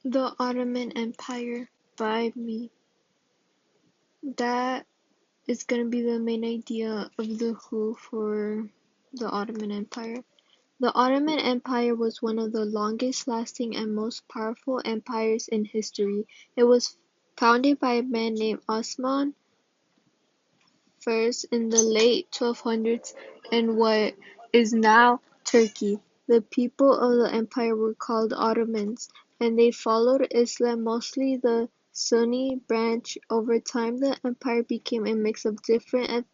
The Ottoman Empire by me. That is going to be the main idea of the who for the Ottoman Empire. The Ottoman Empire was one of the longest lasting and most powerful empires in history. It was founded by a man named Osman I in the late 1200s in what is now Turkey. The people of the empire were called Ottomans, and they followed Islam, mostly the Sunni branch. Over time, the empire became a mix of different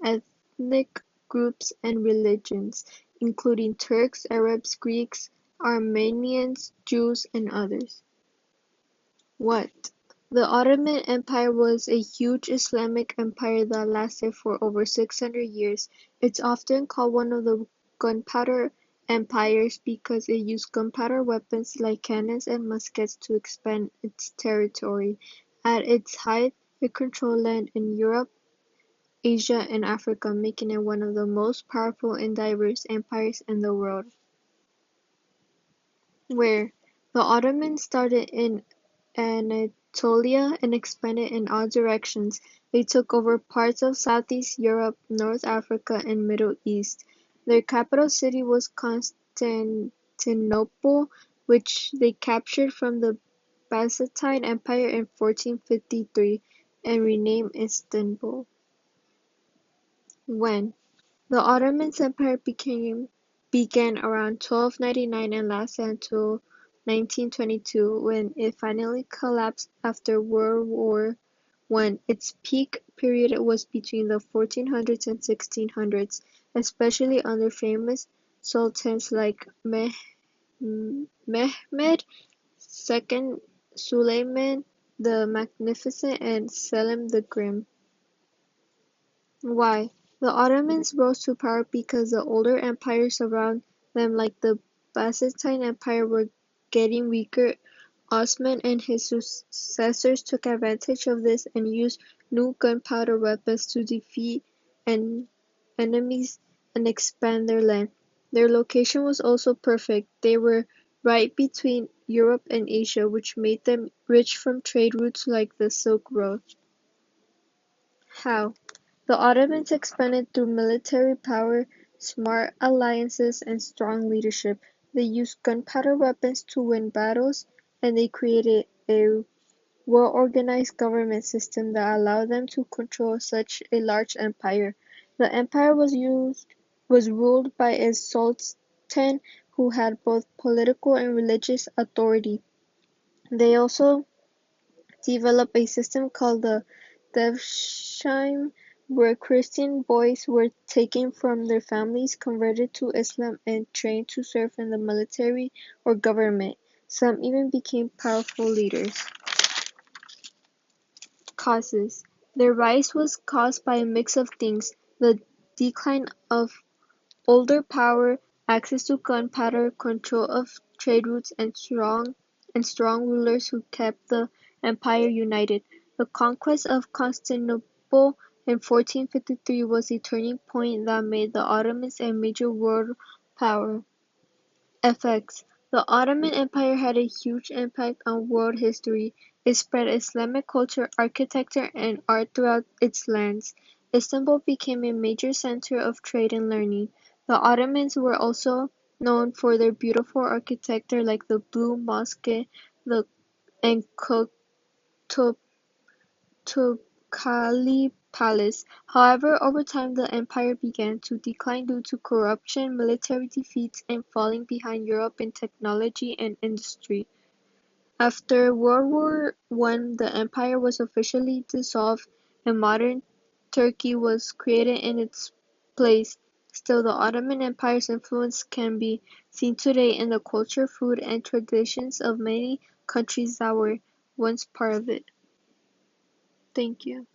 ethnic groups and religions, including Turks, Arabs, Greeks, Armenians, Jews, and others. What? The Ottoman Empire was a huge Islamic empire that lasted for over 600 years. It's often called one of the gunpowder empires because it used gunpowder weapons like cannons and muskets to expand its territory. At its height, it controlled land in Europe, Asia, and Africa, making it one of the most powerful and diverse empires in the world. Where? The Ottomans started in Anatolia and expanded in all directions. They took over parts of Southeast Europe, North Africa, and Middle East. Their capital city was Constantinople, which they captured from the Byzantine Empire in 1453 and renamed Istanbul. When? The Ottoman Empire began around 1299 and lasted until 1922, when it finally collapsed after World War One. Its peak period was between the 1400s and 1600s, especially under famous sultans like Mehmed II Suleiman the Magnificent and Selim the Grim. Why? The Ottomans rose to power because the older empires around them, like the Byzantine Empire, were getting weaker. Osman and his successors took advantage of this and used new gunpowder weapons to defeat enemies and expand their land. Their location was also perfect. They were right between Europe and Asia, which made them rich from trade routes like the Silk Road. How? The Ottomans expanded through military power, smart alliances, and strong leadership. They used gunpowder weapons to win battles, and they created a well-organized government system that allowed them to control such a large empire. The empire was ruled by a sultan who had both political and religious authority. They also developed a system called the Devshirme, where Christian boys were taken from their families, converted to Islam, and trained to serve in the military or government. Some even became powerful leaders. Causes: their rise was caused by a mix of things: the decline of older power, access to gunpowder, control of trade routes, and strong rulers who kept the empire united. The conquest of Constantinople in 1453 was a turning point that made the Ottomans a major world power. Effects: the Ottoman Empire had a huge impact on world history. It spread Islamic culture, architecture, and art throughout its lands. Istanbul became a major center of trade and learning. The Ottomans were also known for their beautiful architecture like the Blue Mosque and Topkapı Palace. However, over time the empire began to decline due to corruption, military defeats, and falling behind Europe in technology and industry. After World War One, the empire was officially dissolved and modern Turkey was created in its place. Still, the Ottoman Empire's influence can be seen today in the culture, food, and traditions of many countries that were once part of it. Thank you.